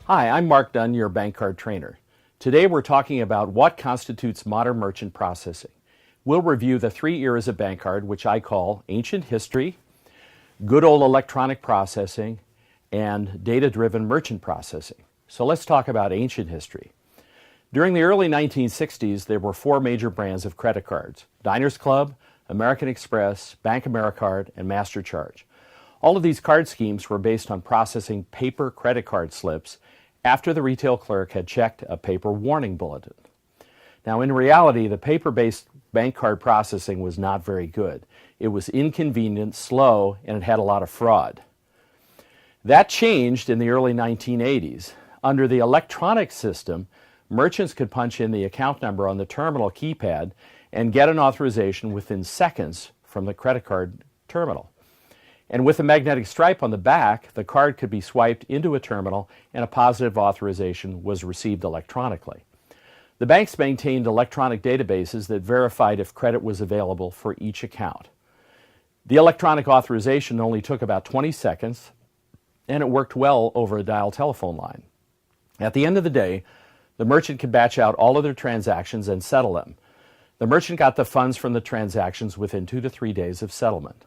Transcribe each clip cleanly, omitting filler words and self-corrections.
Hi, I'm Mark Dunn, your bank card trainer. Today we're talking about what constitutes modern merchant processing. We'll review the 3 eras of bank card, which I call ancient history, good old electronic processing, and data-driven merchant processing. So let's talk about ancient history. During the early 1960s, there were 4 major brands of credit cards: Diners Club, American Express, Bank AmeriCard, and MasterCharge. All of these card schemes were based on processing paper credit card slips after the retail clerk had checked a paper warning bulletin. Now, in reality, the paper-based bank card processing was not very good. It was inconvenient, slow, and it had a lot of fraud. That changed in the early 1980s. Under the electronic system, merchants could punch in the account number on the terminal keypad and get an authorization within seconds from the credit card terminal. And with a magnetic stripe on the back, the card could be swiped into a terminal and a positive authorization was received electronically. The banks maintained electronic databases that verified if credit was available for each account. The electronic authorization only took about 20 seconds, and it worked well over a dial telephone line. At the end of the day, the merchant could batch out all of their transactions and settle them. The merchant got the funds from the transactions within 2 to 3 days of settlement.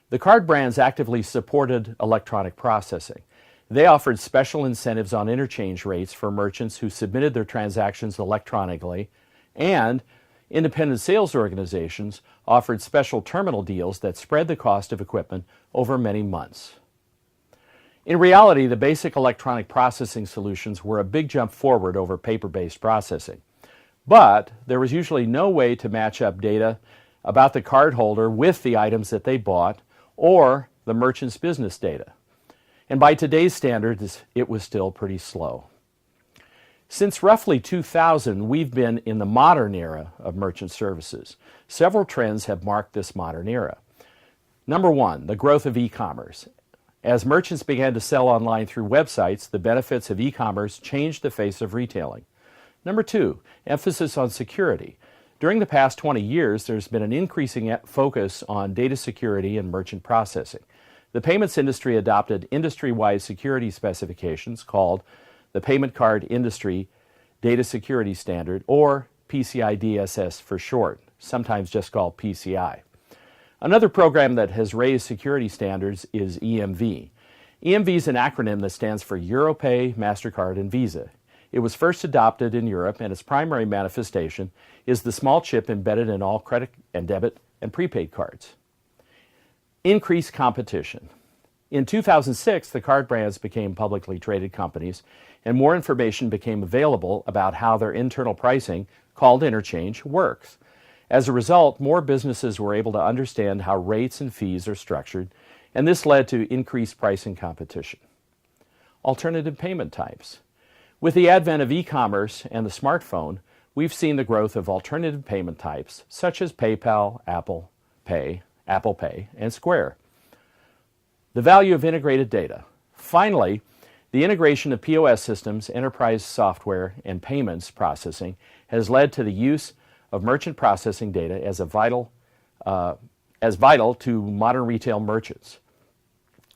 The card brands actively supported electronic processing. They offered special incentives on interchange rates for merchants who submitted their transactions electronically, and independent sales organizations offered special terminal deals that spread the cost of equipment over many months. In reality, the basic electronic processing solutions were a big jump forward over paper-based processing. But there was usually no way to match up data about the cardholder with the items that they bought or the merchant's business data. And by today's standards, it was still pretty slow. Since roughly 2000, we've been in the modern era of merchant services. Several trends have marked this modern era. Number one, the growth of e-commerce. As merchants began to sell online through websites, the benefits of e-commerce changed the face of retailing. Number two, emphasis on security. During the past 20 years, there's been an increasing focus on data security and merchant processing. The payments industry adopted industry-wide security specifications called the Payment Card Industry Data Security Standard, or PCI DSS for short, sometimes just called PCI. Another program that has raised security standards is EMV. EMV is an acronym that stands for Europay, MasterCard, and Visa. It was first adopted in Europe, and its primary manifestation is the small chip embedded in all credit and debit and prepaid cards. Increased competition. In 2006, the card brands became publicly traded companies, and more information became available about how their internal pricing, called interchange, works. As a result, more businesses were able to understand how rates and fees are structured, and this led to increased pricing competition. Alternative payment types. With the advent of e-commerce and the smartphone, we've seen the growth of alternative payment types such as PayPal, Apple Pay, and Square. The value of integrated data. Finally, the integration of POS systems, enterprise software, and payments processing has led to the use of merchant processing data as vital to modern retail merchants.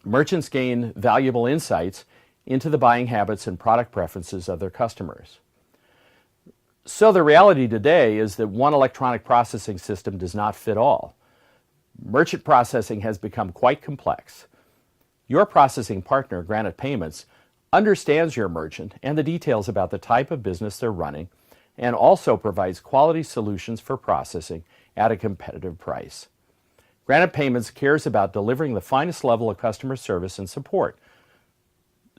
Merchants gain valuable insights into the buying habits and product preferences of their customers. So the reality today is that one electronic processing system does not fit all. Merchant processing has become quite complex. Your processing partner, Granite Payments, understands your merchant and the details about the type of business they're running, and also provides quality solutions for processing at a competitive price. Granite Payments cares about delivering the finest level of customer service and support.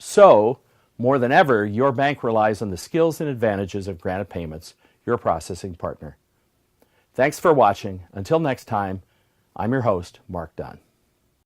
So, more than ever, your bank relies on the skills and advantages of Granite Payments, your processing partner. Thanks for watching. Until next time, I'm your host, Mark Dunn.